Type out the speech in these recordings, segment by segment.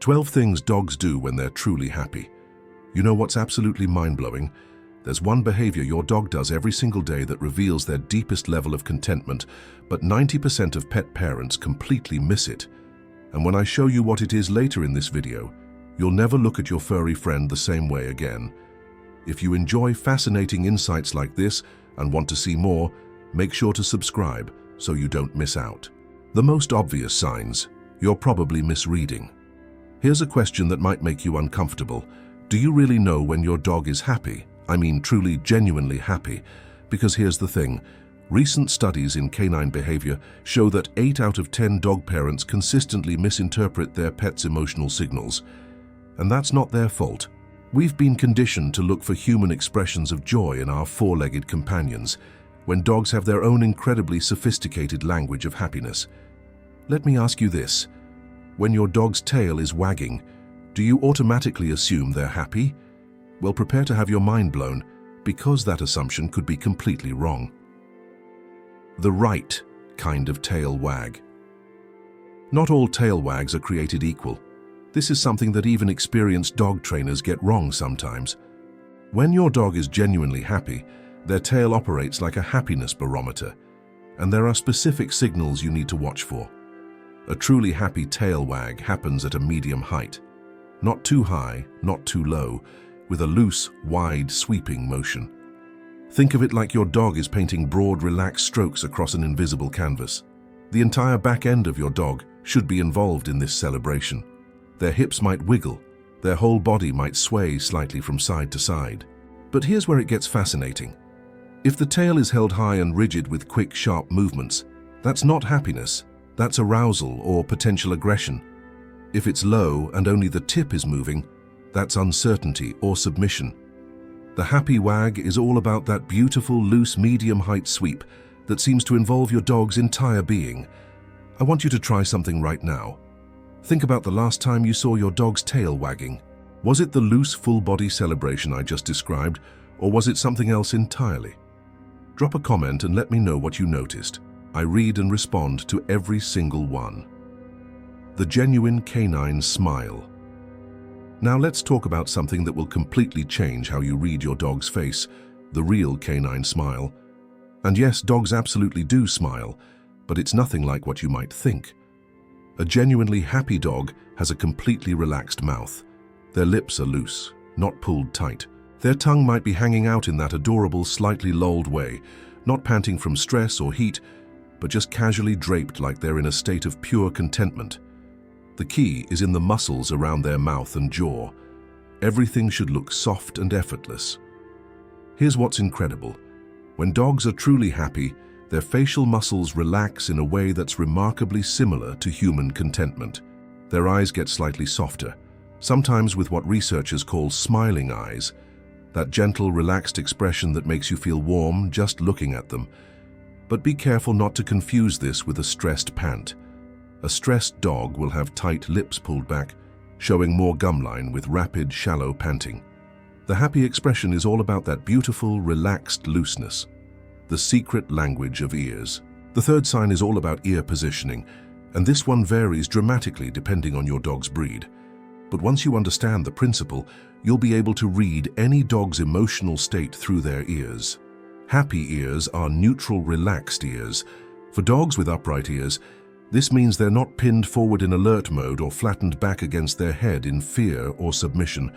12 things dogs do when they're truly happy. You know what's absolutely mind-blowing? There's one behavior your dog does every single day that reveals their deepest level of contentment, but 90% of pet parents completely miss it. And when I show you what it is later in this video, you'll never look at your furry friend the same way again. If you enjoy fascinating insights like this and want to see more, make sure to subscribe so you don't miss out. The most obvious signs you're probably misreading. Here's a question that might make you uncomfortable. Do you really know when your dog is happy? I mean truly, genuinely happy. Because here's the thing. Recent studies in canine behavior show that 8 out of 10 dog parents consistently misinterpret their pet's emotional signals. And that's not their fault. We've been conditioned to look for human expressions of joy in our four-legged companions, when dogs have their own incredibly sophisticated language of happiness. Let me ask you this. When your dog's tail is wagging, do you automatically assume they're happy? Well, prepare to have your mind blown, because that assumption could be completely wrong. The right kind of tail wag. Not all tail wags are created equal. This is something that even experienced dog trainers get wrong sometimes. When your dog is genuinely happy, their tail operates like a happiness barometer, and there are specific signals you need to watch for. A truly happy tail wag happens at a medium height. Not too high, not too low, with a loose, wide, sweeping motion. Think of it like your dog is painting broad, relaxed strokes across an invisible canvas. The entire back end of your dog should be involved in this celebration. Their hips might wiggle, their whole body might sway slightly from side to side. But here's where it gets fascinating. If the tail is held high and rigid with quick, sharp movements, that's not happiness, that's arousal or potential aggression. If it's low and only the tip is moving, that's uncertainty or submission. The happy wag is all about that beautiful, loose, medium-height sweep that seems to involve your dog's entire being. I want you to try something right now. Think about the last time you saw your dog's tail wagging. Was it the loose, full-body celebration I just described, or was it something else entirely? Drop a comment and let me know what you noticed. I read and respond to every single one. The genuine canine smile. Now let's talk about something that will completely change how you read your dog's face, the real canine smile. And yes, dogs absolutely do smile, but it's nothing like what you might think. A genuinely happy dog has a completely relaxed mouth. Their lips are loose, not pulled tight. Their tongue might be hanging out in that adorable, slightly lolled way, not panting from stress or heat, but just casually draped like they're in a state of pure contentment. The key is in the muscles around their mouth and jaw. Everything should look soft and effortless. Here's what's incredible. When dogs are truly happy, their facial muscles relax in a way that's remarkably similar to human contentment. Their eyes get slightly softer, sometimes with what researchers call smiling eyes, that gentle, relaxed expression that makes you feel warm just looking at them. But be careful not to confuse this with a stressed pant. A stressed dog will have tight lips pulled back, showing more gumline with rapid, shallow panting. The happy expression is all about that beautiful, relaxed looseness, the secret language of ears. The third sign is all about ear positioning, and this one varies dramatically depending on your dog's breed. But once you understand the principle, you'll be able to read any dog's emotional state through their ears. Happy ears are neutral, relaxed ears. For dogs with upright ears, this means they're not pinned forward in alert mode or flattened back against their head in fear or submission.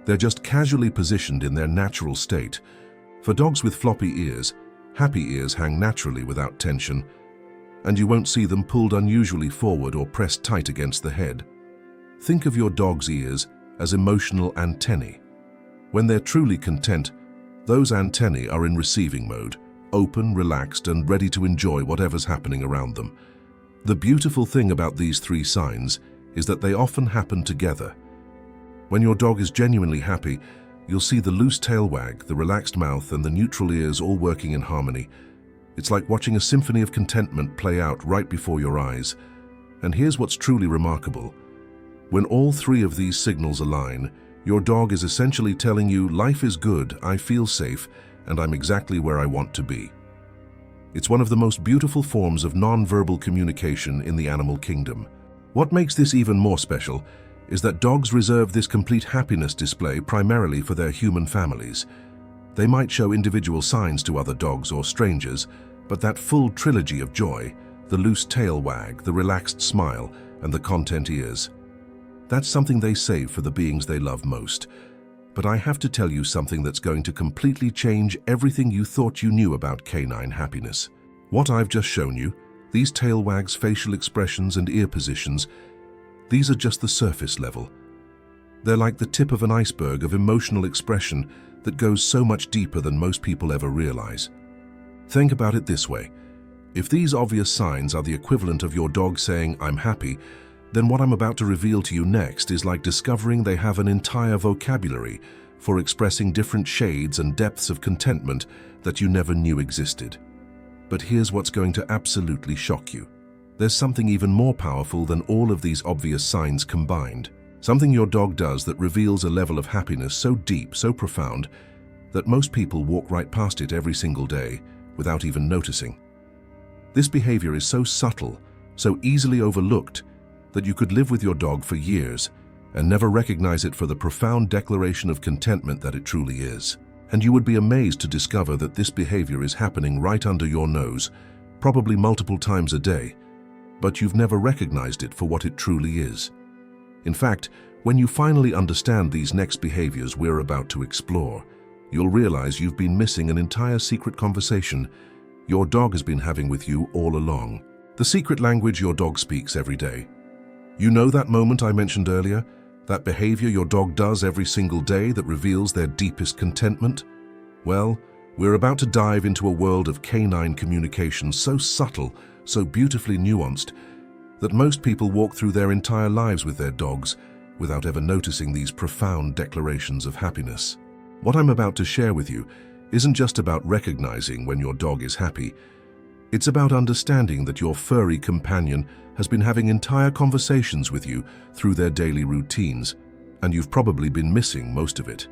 They're just casually positioned in their natural state. For dogs with floppy ears, happy ears hang naturally without tension, and you won't see them pulled unusually forward or pressed tight against the head. Think of your dog's ears as emotional antennae. When they're truly content, those antennae are in receiving mode, open, relaxed, and ready to enjoy whatever's happening around them. The beautiful thing about these 3 signs is that they often happen together. When your dog is genuinely happy, you'll see the loose tail wag, the relaxed mouth, and the neutral ears all working in harmony. It's like watching a symphony of contentment play out right before your eyes. And here's what's truly remarkable. When all 3 of these signals align, your dog is essentially telling you, life is good, I feel safe, and I'm exactly where I want to be. It's one of the most beautiful forms of non-verbal communication in the animal kingdom. What makes this even more special is that dogs reserve this complete happiness display primarily for their human families. They might show individual signs to other dogs or strangers, but that full trilogy of joy, the loose tail wag, the relaxed smile, and the content ears, that's something they save for the beings they love most. But I have to tell you something that's going to completely change everything you thought you knew about canine happiness. What I've just shown you, these tail wags, facial expressions, and ear positions, these are just the surface level. They're like the tip of an iceberg of emotional expression that goes so much deeper than most people ever realize. Think about it this way. If these obvious signs are the equivalent of your dog saying, "I'm happy," then what I'm about to reveal to you next is like discovering they have an entire vocabulary for expressing different shades and depths of contentment that you never knew existed. But here's what's going to absolutely shock you. There's something even more powerful than all of these obvious signs combined. Something your dog does that reveals a level of happiness so deep, so profound, that most people walk right past it every single day without even noticing. This behavior is so subtle, so easily overlooked, that you could live with your dog for years and never recognize it for the profound declaration of contentment that it truly is. And you would be amazed to discover that this behavior is happening right under your nose, probably multiple times a day, but you've never recognized it for what it truly is. In fact, when you finally understand these next behaviors we're about to explore, you'll realize you've been missing an entire secret conversation your dog has been having with you all along. The secret language your dog speaks every day. You know that moment I mentioned earlier? That behavior your dog does every single day that reveals their deepest contentment? Well, we're about to dive into a world of canine communication so subtle, so beautifully nuanced, that most people walk through their entire lives with their dogs without ever noticing these profound declarations of happiness. What I'm about to share with you isn't just about recognizing when your dog is happy. It's about understanding that your furry companion has been having entire conversations with you through their daily routines, and you've probably been missing most of it.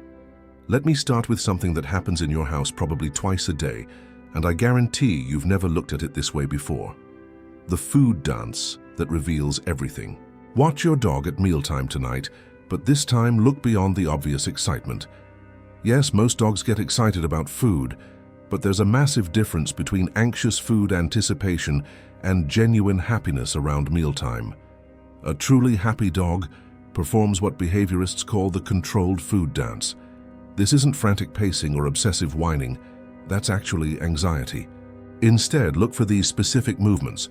Let me start with something that happens in your house probably twice a day, and I guarantee you've never looked at it this way before. The food dance that reveals everything. Watch your dog at mealtime tonight, but this time look beyond the obvious excitement. Yes, most dogs get excited about food, but there's a massive difference between anxious food anticipation and genuine happiness around mealtime. A truly happy dog performs what behaviorists call the controlled food dance. This isn't frantic pacing or obsessive whining, that's actually anxiety. Instead, look for these specific movements: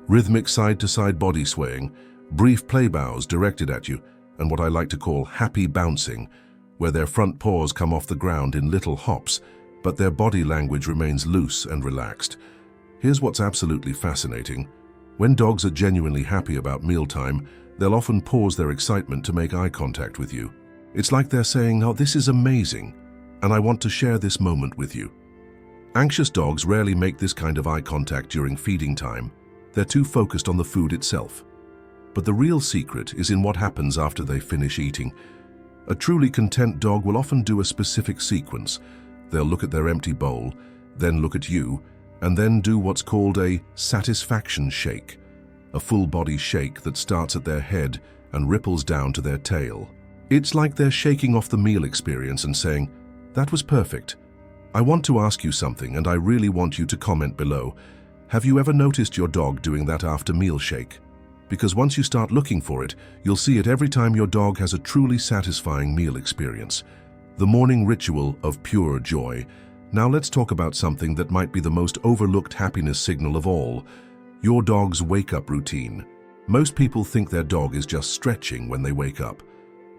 rhythmic side-to-side body swaying, brief play bows directed at you, and what I like to call happy bouncing, where their front paws come off the ground in little hops, but their body language remains loose and relaxed. Here's what's absolutely fascinating. When dogs are genuinely happy about mealtime, they'll often pause their excitement to make eye contact with you. It's like they're saying, "Oh, this is amazing, and I want to share this moment with you." Anxious dogs rarely make this kind of eye contact during feeding time. They're too focused on the food itself. But the real secret is in what happens after they finish eating. A truly content dog will often do a specific sequence. They'll look at their empty bowl, then look at you, and then do what's called a satisfaction shake, a full-body shake that starts at their head and ripples down to their tail. It's like they're shaking off the meal experience and saying, "That was perfect. I want to ask you something, and I really want you to comment below. Have you ever noticed your dog doing that after meal shake? Because once you start looking for it, you'll see it every time your dog has a truly satisfying meal experience. The morning ritual of pure joy. Now let's talk about something that might be the most overlooked happiness signal of all: your dog's wake-up routine. Most people think their dog is just stretching when they wake up.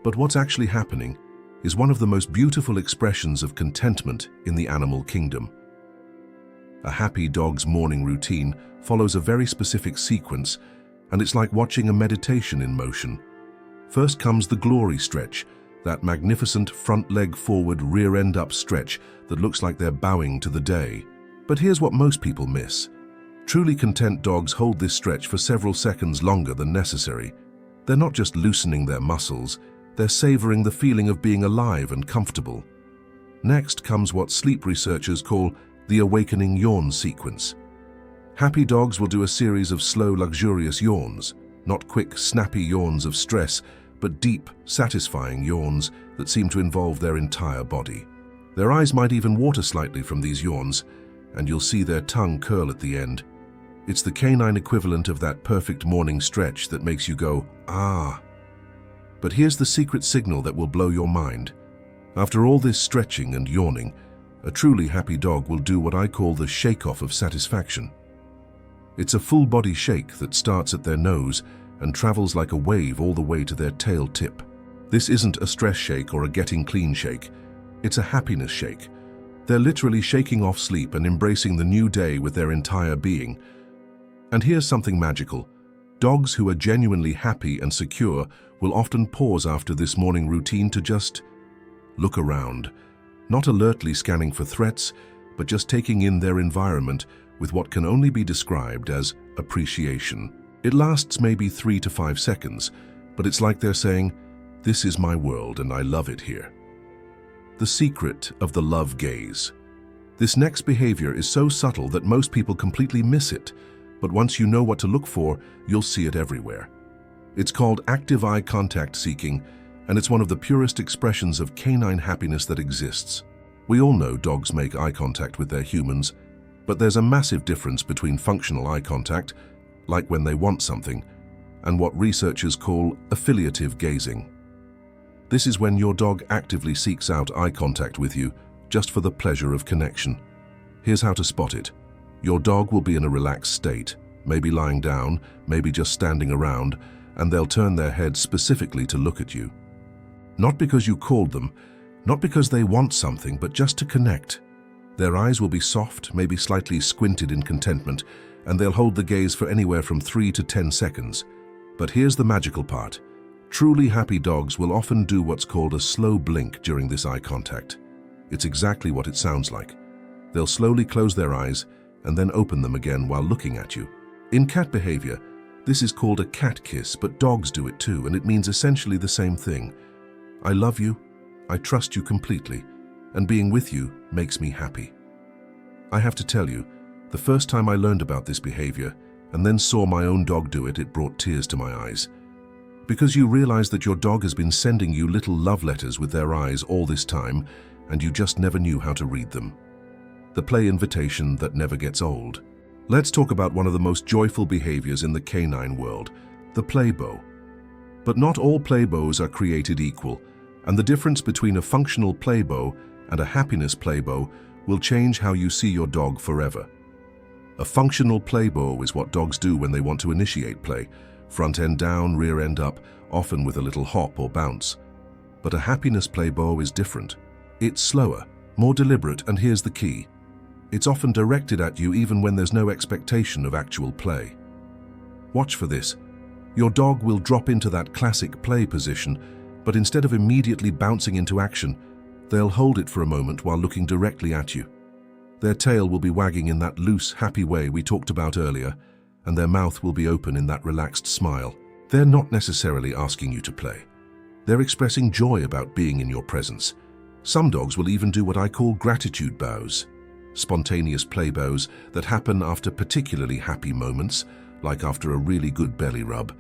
But what's actually happening is one of the most beautiful expressions of contentment in the animal kingdom. A happy dog's morning routine follows a very specific sequence, and it's like watching a meditation in motion. First comes the glory stretch, that magnificent front leg forward, rear end up stretch that looks like they're bowing to the day. But here's what most people miss. Truly content dogs hold this stretch for several seconds longer than necessary. They're not just loosening their muscles, they're savoring the feeling of being alive and comfortable. Next comes what sleep researchers call the awakening yawn sequence. Happy dogs will do a series of slow, luxurious yawns, not quick, snappy yawns of stress, but deep, satisfying yawns that seem to involve their entire body. Their eyes might even water slightly from these yawns, and you'll see their tongue curl at the end. It's the canine equivalent of that perfect morning stretch that makes you go, ah. But here's the secret signal that will blow your mind. After all this stretching and yawning, a truly happy dog will do what I call the shake-off of satisfaction. It's a full-body shake that starts at their nose and travels like a wave all the way to their tail tip. This isn't a stress shake or a getting clean shake. It's a happiness shake. They're literally shaking off sleep and embracing the new day with their entire being. And here's something magical. Dogs who are genuinely happy and secure will often pause after this morning routine to just look around, not alertly scanning for threats, but just taking in their environment with what can only be described as appreciation. It lasts maybe 3 to 5 seconds, but it's like they're saying, "This is my world and I love it here." The secret of the love gaze. This next behavior is so subtle that most people completely miss it, but once you know what to look for, you'll see it everywhere. It's called active eye contact seeking, and it's one of the purest expressions of canine happiness that exists. We all know dogs make eye contact with their humans, but there's a massive difference between functional eye contact, like when they want something, and what researchers call affiliative gazing. This is when your dog actively seeks out eye contact with you, just for the pleasure of connection. Here's how to spot it. Your dog will be in a relaxed state, maybe lying down, maybe just standing around, and they'll turn their head specifically to look at you. Not because you called them, not because they want something, but just to connect. Their eyes will be soft, maybe slightly squinted in contentment, and they'll hold the gaze for anywhere from 3 to 10 seconds. But here's the magical part. Truly happy dogs will often do what's called a slow blink during this eye contact. It's exactly what it sounds like. They'll slowly close their eyes and then open them again while looking at you. In cat behavior, this is called a cat kiss, but dogs do it too, and it means essentially the same thing. I love you, I trust you completely, and being with you makes me happy. I have to tell you, the first time I learned about this behavior and then saw my own dog do it, it brought tears to my eyes. Because you realize that your dog has been sending you little love letters with their eyes all this time, and you just never knew how to read them. The play invitation that never gets old. Let's talk about one of the most joyful behaviors in the canine world, the play bow. But not all play bows are created equal, and the difference between a functional play bow and a happiness play bow will change how you see your dog forever. A functional play bow is what dogs do when they want to initiate play, front end down, rear end up, often with a little hop or bounce. But a happiness play bow is different. It's slower, more deliberate, and here's the key. It's often directed at you even when there's no expectation of actual play. Watch for this. Your dog will drop into that classic play position, but instead of immediately bouncing into action, they'll hold it for a moment while looking directly at you. Their tail will be wagging in that loose, happy way we talked about earlier, and their mouth will be open in that relaxed smile. They're not necessarily asking you to play. They're expressing joy about being in your presence. Some dogs will even do what I call gratitude bows, spontaneous play bows that happen after particularly happy moments, like after a really good belly rub,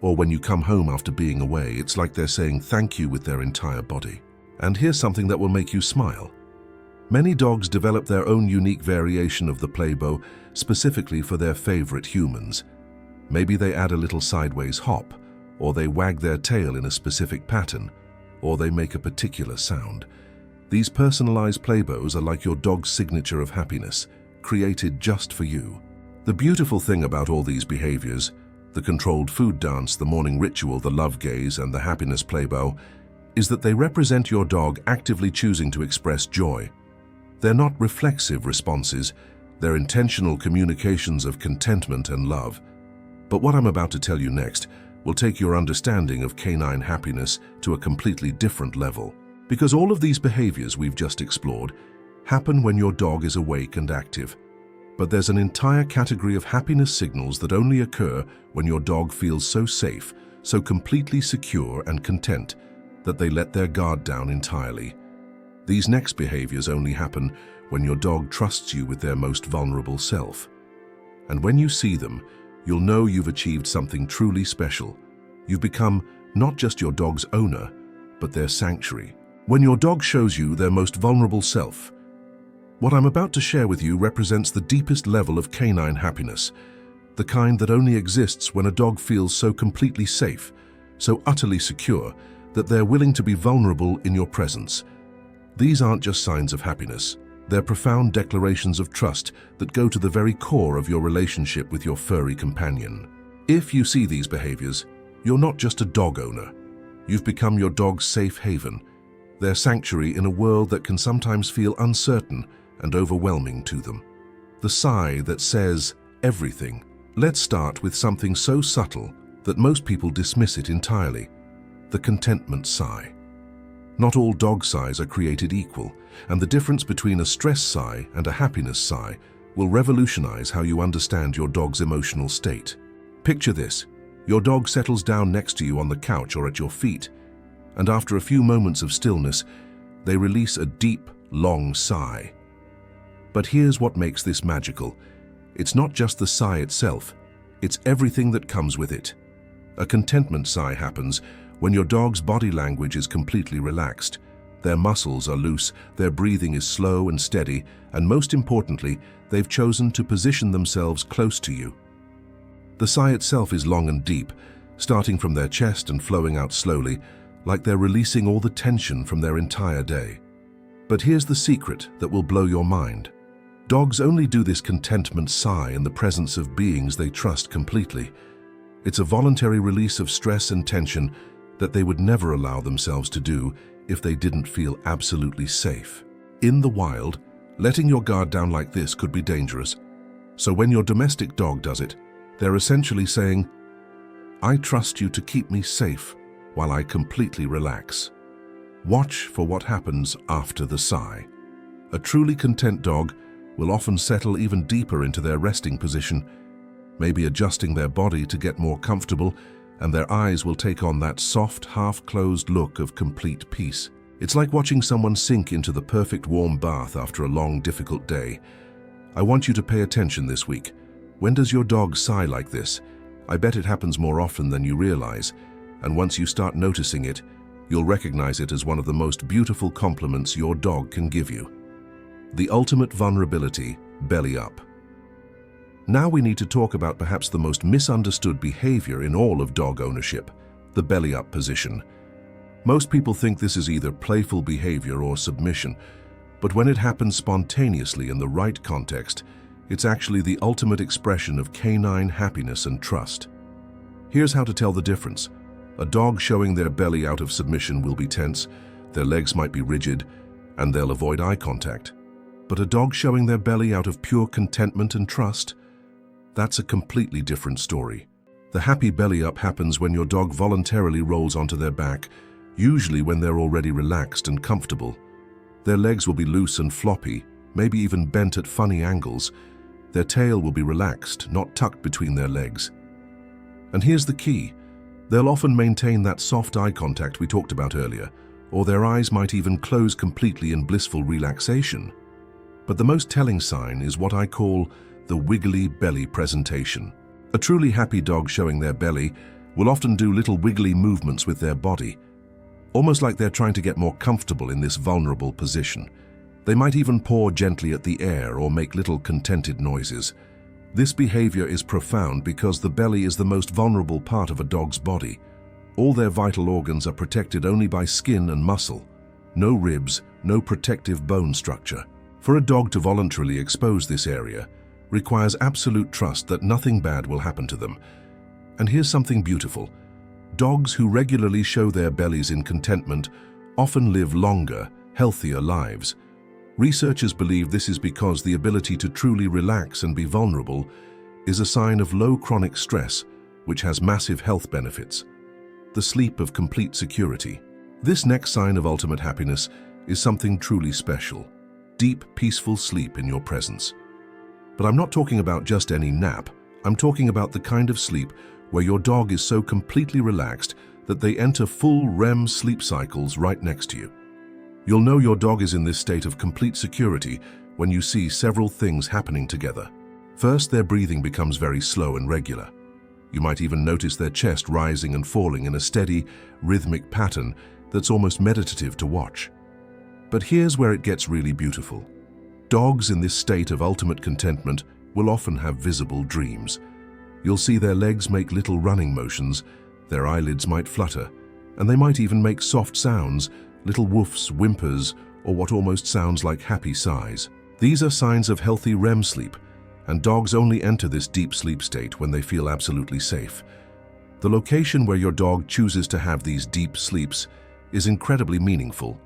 or when you come home after being away. It's like they're saying thank you with their entire body. And here's something that will make you smile. Many dogs develop their own unique variation of the play bow specifically for their favorite humans. Maybe they add a little sideways hop, or they wag their tail in a specific pattern, or they make a particular sound. These personalized play bows are like your dog's signature of happiness, created just for you. The beautiful thing about all these behaviors, the controlled food dance, the morning ritual, the love gaze, and the happiness play bow, is that they represent your dog actively choosing to express joy. They're not reflexive responses, they're intentional communications of contentment and love. But what I'm about to tell you next will take your understanding of canine happiness to a completely different level. Because all of these behaviors we've just explored happen when your dog is awake and active. But there's an entire category of happiness signals that only occur when your dog feels so safe, so completely secure and content, that they let their guard down entirely. These next behaviors only happen when your dog trusts you with their most vulnerable self. And when you see them, you'll know you've achieved something truly special. You've become not just your dog's owner, but their sanctuary. When your dog shows you their most vulnerable self, what I'm about to share with you represents the deepest level of canine happiness, the kind that only exists when a dog feels so completely safe, so utterly secure, that they're willing to be vulnerable in your presence. These aren't just signs of happiness. They're profound declarations of trust that go to the very core of your relationship with your furry companion. If you see these behaviors, you're not just a dog owner. You've become your dog's safe haven, their sanctuary in a world that can sometimes feel uncertain and overwhelming to them. The sigh that says everything. Let's start with something so subtle that most people dismiss it entirely: the contentment sigh. Not all dog sighs are created equal, and the difference between a stress sigh and a happiness sigh will revolutionize how you understand your dog's emotional state. Picture this: your dog settles down next to you on the couch or at your feet, and after a few moments of stillness, they release a deep, long sigh. But here's what makes this magical. It's not just the sigh itself, it's everything that comes with it. A contentment sigh happens when your dog's body language is completely relaxed. Their muscles are loose, their breathing is slow and steady, and most importantly, they've chosen to position themselves close to you. The sigh itself is long and deep, starting from their chest and flowing out slowly, like they're releasing all the tension from their entire day. But here's the secret that will blow your mind. Dogs only do this contentment sigh in the presence of beings they trust completely. It's a voluntary release of stress and tension that they would never allow themselves to do if they didn't feel absolutely safe. In the wild, letting your guard down like this could be dangerous. So when your domestic dog does it, they're essentially saying, "I trust you to keep me safe while I completely relax." Watch for what happens after the sigh. A truly content dog will often settle even deeper into their resting position, maybe adjusting their body to get more comfortable, and their eyes will take on that soft, half-closed look of complete peace. It's like watching someone sink into the perfect warm bath after a long, difficult day. I want you to pay attention this week. When does your dog sigh like this? I bet it happens more often than you realize, and once you start noticing it, you'll recognize it as one of the most beautiful compliments your dog can give you. The ultimate vulnerability, belly up. Now we need to talk about perhaps the most misunderstood behavior in all of dog ownership, the belly up position. Most people think this is either playful behavior or submission, but when it happens spontaneously in the right context, it's actually the ultimate expression of canine happiness and trust. Here's how to tell the difference. A dog showing their belly out of submission will be tense, their legs might be rigid, and they'll avoid eye contact. But a dog showing their belly out of pure contentment and trust, that's a completely different story. The happy belly up happens when your dog voluntarily rolls onto their back, usually when they're already relaxed and comfortable. Their legs will be loose and floppy, maybe even bent at funny angles. Their tail will be relaxed, not tucked between their legs. And here's the key. They'll often maintain that soft eye contact we talked about earlier, or their eyes might even close completely in blissful relaxation. But the most telling sign is what I call the wiggly belly presentation. A truly happy dog showing their belly will often do little wiggly movements with their body, almost like they're trying to get more comfortable in this vulnerable position. They might even paw gently at the air or make little contented noises. This behavior is profound because the belly is the most vulnerable part of a dog's body. All their vital organs are protected only by skin and muscle. No ribs, no protective bone structure. For a dog to voluntarily expose this area requires absolute trust that nothing bad will happen to them. And here's something beautiful. Dogs who regularly show their bellies in contentment often live longer, healthier lives. Researchers believe this is because the ability to truly relax and be vulnerable is a sign of low chronic stress, which has massive health benefits. The sleep of complete security. This next sign of ultimate happiness is something truly special. Deep, peaceful sleep in your presence. But I'm not talking about just any nap. I'm talking about the kind of sleep where your dog is so completely relaxed that they enter full REM sleep cycles right next to you. You'll know your dog is in this state of complete security when you see several things happening together. First, their breathing becomes very slow and regular. You might even notice their chest rising and falling in a steady, rhythmic pattern that's almost meditative to watch. But here's where it gets really beautiful. Dogs in this state of ultimate contentment will often have visible dreams. You'll see their legs make little running motions, their eyelids might flutter, and they might even make soft sounds, little woofs, whimpers, or what almost sounds like happy sighs. These are signs of healthy REM sleep, and dogs only enter this deep sleep state when they feel absolutely safe. The location where your dog chooses to have these deep sleeps is incredibly meaningful.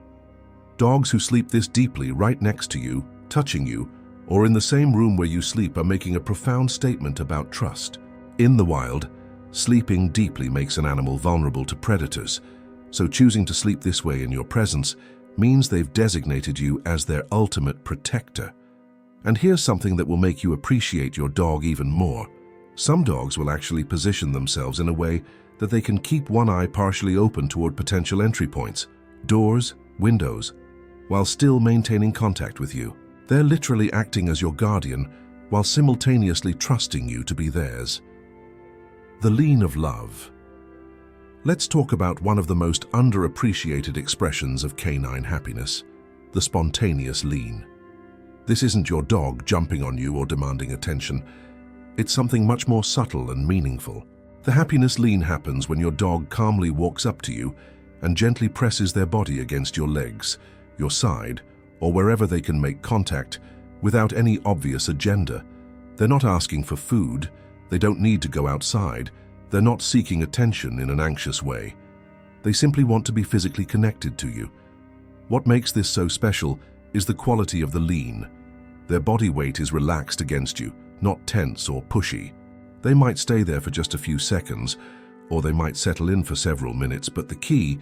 Dogs who sleep this deeply right next to you, touching you, or in the same room where you sleep are making a profound statement about trust. In the wild, sleeping deeply makes an animal vulnerable to predators, so choosing to sleep this way in your presence means they've designated you as their ultimate protector. And here's something that will make you appreciate your dog even more. Some dogs will actually position themselves in a way that they can keep one eye partially open toward potential entry points, doors, windows, while still maintaining contact with you. They're literally acting as your guardian while simultaneously trusting you to be theirs. The lean of love. Let's talk about one of the most underappreciated expressions of canine happiness, the spontaneous lean. This isn't your dog jumping on you or demanding attention. It's something much more subtle and meaningful. The happiness lean happens when your dog calmly walks up to you and gently presses their body against your legs, your side, or wherever they can make contact without any obvious agenda. They're not asking for food. They don't need to go outside. They're not seeking attention in an anxious way. They simply want to be physically connected to you. What makes this so special is the quality of the lean. Their body weight is relaxed against you, not tense or pushy. They might stay there for just a few seconds, or they might settle in for several minutes, but the key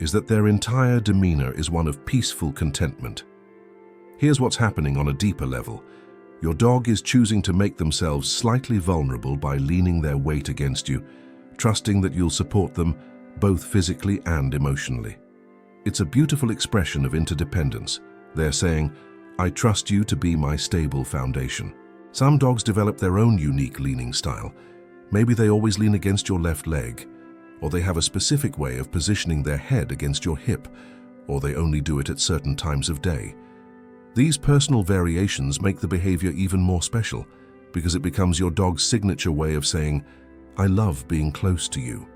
is that their entire demeanor is one of peaceful contentment. Here's what's happening on a deeper level. Your dog is choosing to make themselves slightly vulnerable by leaning their weight against you, trusting that you'll support them both physically and emotionally. It's a beautiful expression of interdependence. They're saying, "I trust you to be my stable foundation." Some dogs develop their own unique leaning style. Maybe they always lean against your left leg, or they have a specific way of positioning their head against your hip, or they only do it at certain times of day. These personal variations make the behavior even more special because it becomes your dog's signature way of saying, "I love being close to you."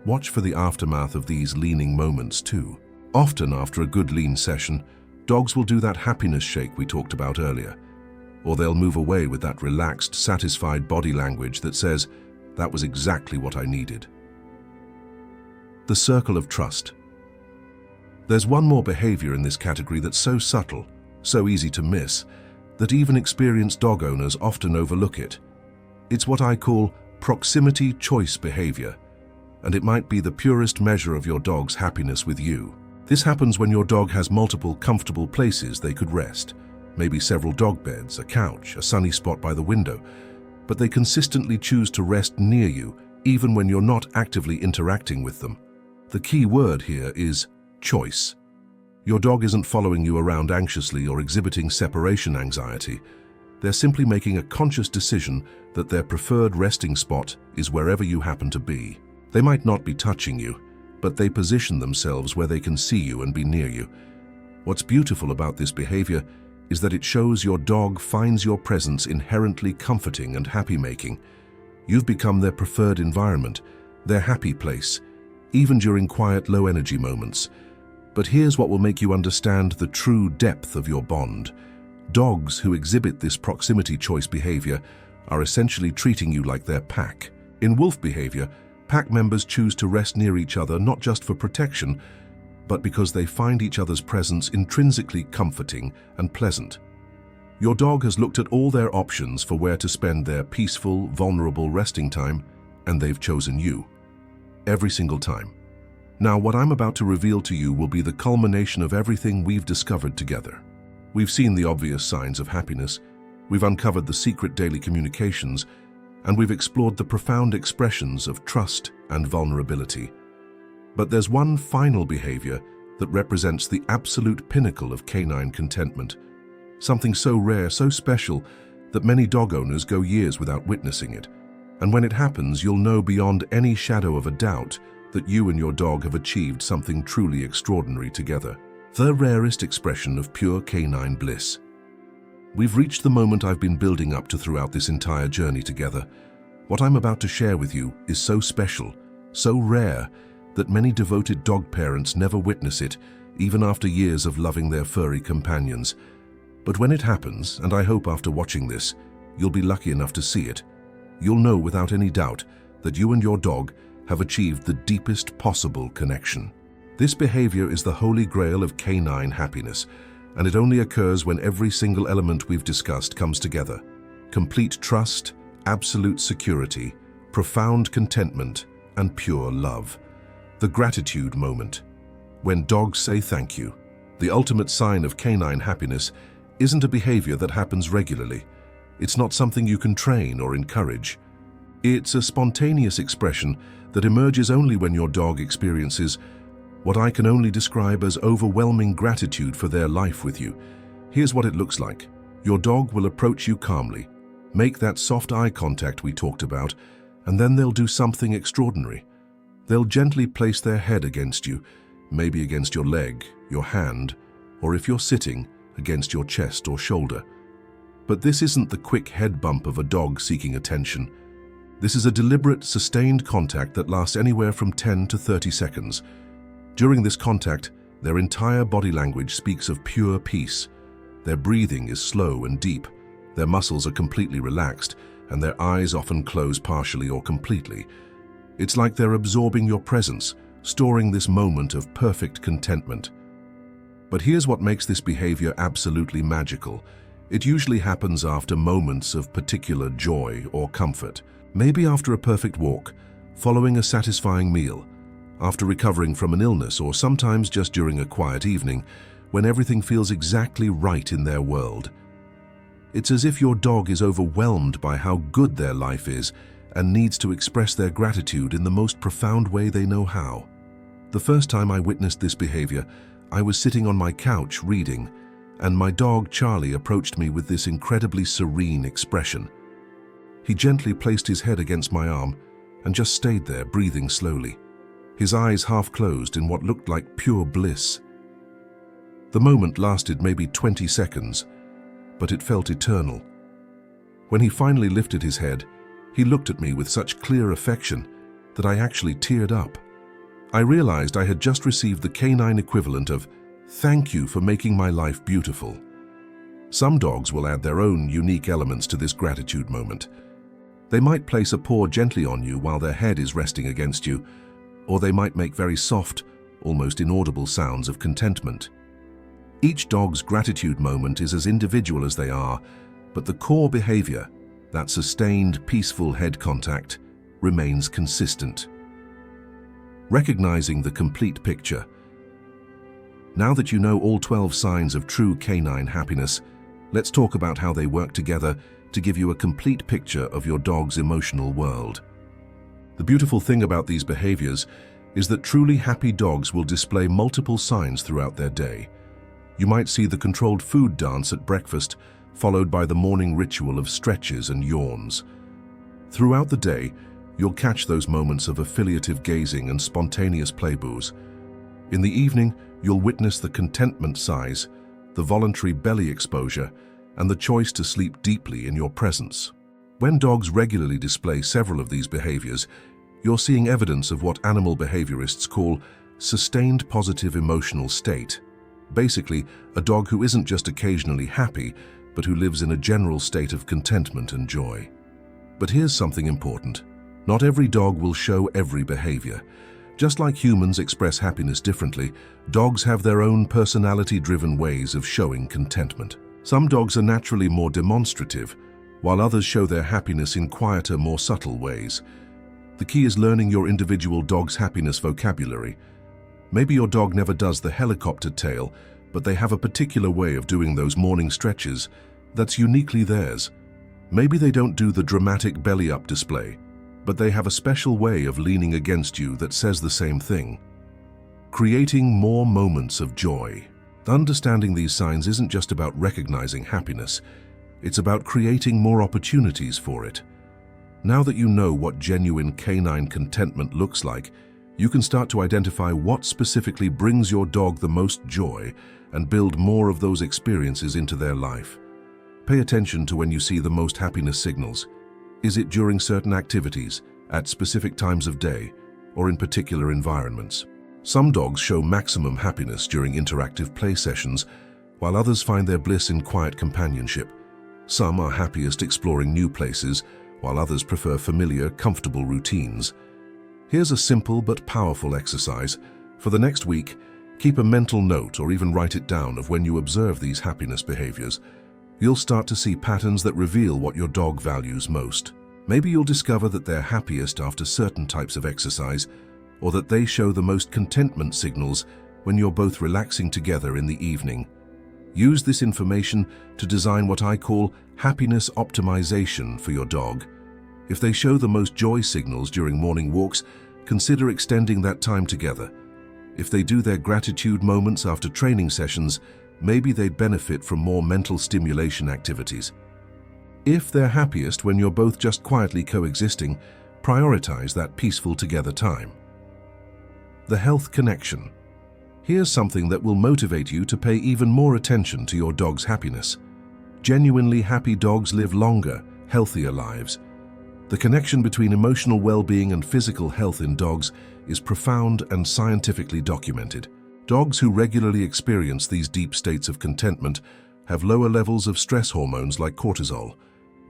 Watch for the aftermath of these leaning moments too. Often after a good lean session, dogs will do that happiness shake we talked about earlier, or they'll move away with that relaxed, satisfied body language that says, "That was exactly what I needed." The circle of trust. There's one more behavior in this category that's so subtle, so easy to miss, that even experienced dog owners often overlook it. It's what I call proximity choice behavior, and it might be the purest measure of your dog's happiness with you. This happens when your dog has multiple comfortable places they could rest, maybe several dog beds, a couch, a sunny spot by the window, but they consistently choose to rest near you, even when you're not actively interacting with them. The key word here is choice. Your dog isn't following you around anxiously or exhibiting separation anxiety. They're simply making a conscious decision that their preferred resting spot is wherever you happen to be. They might not be touching you, but they position themselves where they can see you and be near you. What's beautiful about this behavior is that it shows your dog finds your presence inherently comforting and happy-making. You've become their preferred environment, their happy place, even during quiet, low-energy moments. But here's what will make you understand the true depth of your bond. Dogs who exhibit this proximity choice behavior are essentially treating you like their pack. In wolf behavior, pack members choose to rest near each other not just for protection, but because they find each other's presence intrinsically comforting and pleasant. Your dog has looked at all their options for where to spend their peaceful, vulnerable resting time, and they've chosen you. Every single time. Now, what I'm about to reveal to you will be the culmination of everything we've discovered together. We've seen the obvious signs of happiness, we've uncovered the secret daily communications, and we've explored the profound expressions of trust and vulnerability. But there's one final behavior that represents the absolute pinnacle of canine contentment, something so rare, so special, that many dog owners go years without witnessing it. And when it happens, you'll know beyond any shadow of a doubt that you and your dog have achieved something truly extraordinary together. The rarest expression of pure canine bliss. We've reached the moment I've been building up to throughout this entire journey together. What I'm about to share with you is so special, so rare, that many devoted dog parents never witness it, even after years of loving their furry companions. But when it happens, and I hope after watching this, you'll be lucky enough to see it, you'll know without any doubt that you and your dog have achieved the deepest possible connection. This behavior is the holy grail of canine happiness, and it only occurs when every single element we've discussed comes together. Complete trust, absolute security, profound contentment, and pure love. The gratitude moment. When dogs say thank you. The ultimate sign of canine happiness isn't a behavior that happens regularly. It's not something you can train or encourage. It's a spontaneous expression that emerges only when your dog experiences what I can only describe as overwhelming gratitude for their life with you. Here's what it looks like. Your dog will approach you calmly, make that soft eye contact we talked about, and then they'll do something extraordinary. They'll gently place their head against you, maybe against your leg, your hand, or if you're sitting, against your chest or shoulder. But this isn't the quick head bump of a dog seeking attention. This is a deliberate, sustained contact that lasts anywhere from 10 to 30 seconds. During this contact, their entire body language speaks of pure peace. Their breathing is slow and deep, their muscles are completely relaxed, and their eyes often close partially or completely. It's like they're absorbing your presence, storing this moment of perfect contentment. But here's what makes this behavior absolutely magical. It usually happens after moments of particular joy or comfort. Maybe after a perfect walk, following a satisfying meal, after recovering from an illness, or sometimes just during a quiet evening when everything feels exactly right in their world. It's as if your dog is overwhelmed by how good their life is and needs to express their gratitude in the most profound way they know how. The first time I witnessed this behavior, I was sitting on my couch reading, and my dog Charlie approached me with this incredibly serene expression. He gently placed his head against my arm and just stayed there, breathing slowly, his eyes half closed in what looked like pure bliss. The moment lasted maybe 20 seconds, but it felt eternal. When he finally lifted his head, he looked at me with such clear affection that I actually teared up. I realized I had just received the canine equivalent of "thank you for making my life beautiful." Some dogs will add their own unique elements to this gratitude moment. They might place a paw gently on you while their head is resting against you, or they might make very soft, almost inaudible sounds of contentment. Each dog's gratitude moment is as individual as they are, but the core behavior, that sustained, peaceful head contact, remains consistent. Recognizing the complete picture. Now that you know all 12 signs of true canine happiness, let's talk about how they work together to give you a complete picture of your dog's emotional world. The beautiful thing about these behaviors is that truly happy dogs will display multiple signs throughout their day. You might see the controlled food dance at breakfast, followed by the morning ritual of stretches and yawns. Throughout the day, you'll catch those moments of affiliative gazing and spontaneous playboos. In the evening, you'll witness the contentment sighs, the voluntary belly exposure, and the choice to sleep deeply in your presence. When dogs regularly display several of these behaviors, you're seeing evidence of what animal behaviorists call sustained positive emotional state. Basically, a dog who isn't just occasionally happy, but who lives in a general state of contentment and joy. But here's something important. Not every dog will show every behavior. Just like humans express happiness differently, dogs have their own personality-driven ways of showing contentment. Some dogs are naturally more demonstrative, while others show their happiness in quieter, more subtle ways. The key is learning your individual dog's happiness vocabulary. Maybe your dog never does the helicopter tail, but they have a particular way of doing those morning stretches that's uniquely theirs. Maybe they don't do the dramatic belly-up display, but they have a special way of leaning against you that says the same thing. Creating more moments of joy. Understanding these signs isn't just about recognizing happiness, it's about creating more opportunities for it. Now that you know what genuine canine contentment looks like, you can start to identify what specifically brings your dog the most joy and build more of those experiences into their life. Pay attention to when you see the most happiness signals. Is it during certain activities, at specific times of day, or in particular environments? Some dogs show maximum happiness during interactive play sessions, while others find their bliss in quiet companionship. Some are happiest exploring new places, while others prefer familiar, comfortable routines. Here's a simple but powerful exercise. For the next week, keep a mental note or even write it down of when you observe these happiness behaviors. You'll start to see patterns that reveal what your dog values most. Maybe you'll discover that they're happiest after certain types of exercise, or that they show the most contentment signals when you're both relaxing together in the evening. Use this information to design what I call happiness optimization for your dog. If they show the most joy signals during morning walks, consider extending that time together. If they do their gratitude moments after training sessions, maybe they'd benefit from more mental stimulation activities. If they're happiest when you're both just quietly coexisting, prioritize that peaceful together time. The health connection. Here's something that will motivate you to pay even more attention to your dog's happiness. Genuinely happy dogs live longer, healthier lives. The connection between emotional well-being and physical health in dogs is profound and scientifically documented. Dogs who regularly experience these deep states of contentment have lower levels of stress hormones like cortisol,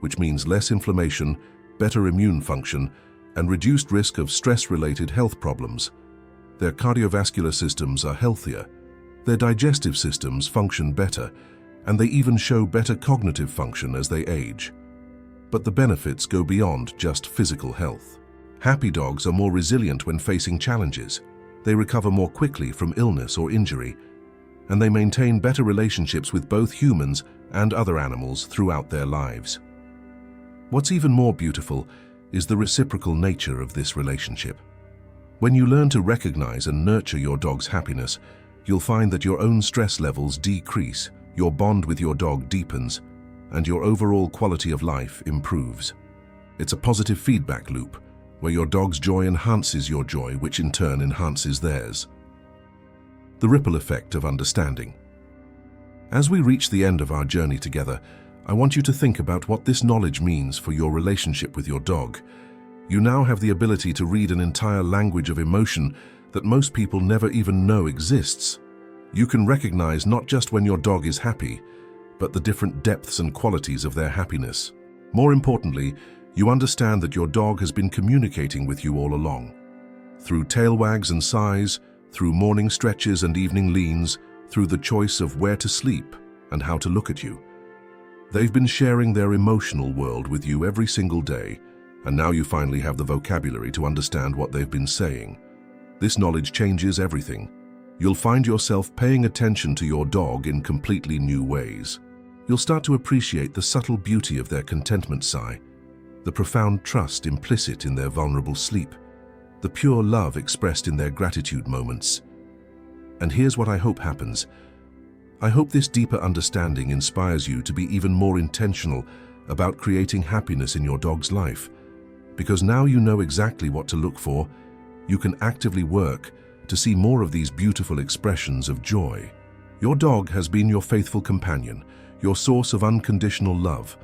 which means less inflammation, better immune function, and reduced risk of stress-related health problems. Their cardiovascular systems are healthier, their digestive systems function better, and they even show better cognitive function as they age. But the benefits go beyond just physical health. Happy dogs are more resilient when facing challenges. They recover more quickly from illness or injury, and they maintain better relationships with both humans and other animals throughout their lives. What's even more beautiful is the reciprocal nature of this relationship. When you learn to recognize and nurture your dog's happiness, you'll find that your own stress levels decrease, your bond with your dog deepens, and your overall quality of life improves. It's a positive feedback loop, where your dog's joy enhances your joy, which in turn enhances theirs. The ripple effect of understanding. As we reach the end of our journey together, I want you to think about what this knowledge means for your relationship with your dog. You now have the ability to read an entire language of emotion that most people never even know exists. You can recognize not just when your dog is happy, but the different depths and qualities of their happiness. More importantly, you understand that your dog has been communicating with you all along. Through tail wags and sighs, through morning stretches and evening leans, through the choice of where to sleep and how to look at you. They've been sharing their emotional world with you every single day, and now you finally have the vocabulary to understand what they've been saying. This knowledge changes everything. You'll find yourself paying attention to your dog in completely new ways. You'll start to appreciate the subtle beauty of their contentment sigh, the profound trust implicit in their vulnerable sleep, the pure love expressed in their gratitude moments. And here's what I hope happens. I hope this deeper understanding inspires you to be even more intentional about creating happiness in your dog's life. Because now you know exactly what to look for, you can actively work to see more of these beautiful expressions of joy. Your dog has been your faithful companion, your source of unconditional love,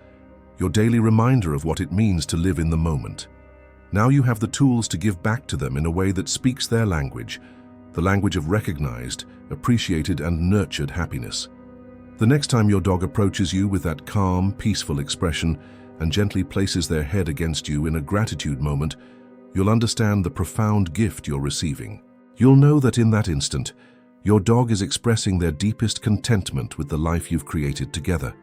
your daily reminder of what it means to live in the moment. Now you have the tools to give back to them in a way that speaks their language, the language of recognized, appreciated, and nurtured happiness. The next time your dog approaches you with that calm, peaceful expression and gently places their head against you in a gratitude moment, you'll understand the profound gift you're receiving. You'll know that in that instant, your dog is expressing their deepest contentment with the life you've created together.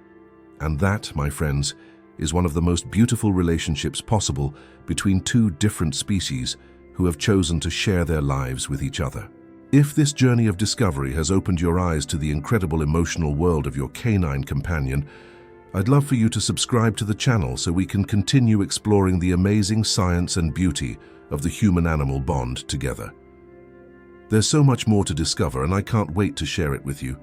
And that, my friends, is one of the most beautiful relationships possible between two different species who have chosen to share their lives with each other. If this journey of discovery has opened your eyes to the incredible emotional world of your canine companion, I'd love for you to subscribe to the channel so we can continue exploring the amazing science and beauty of the human-animal bond together. There's so much more to discover, and I can't wait to share it with you.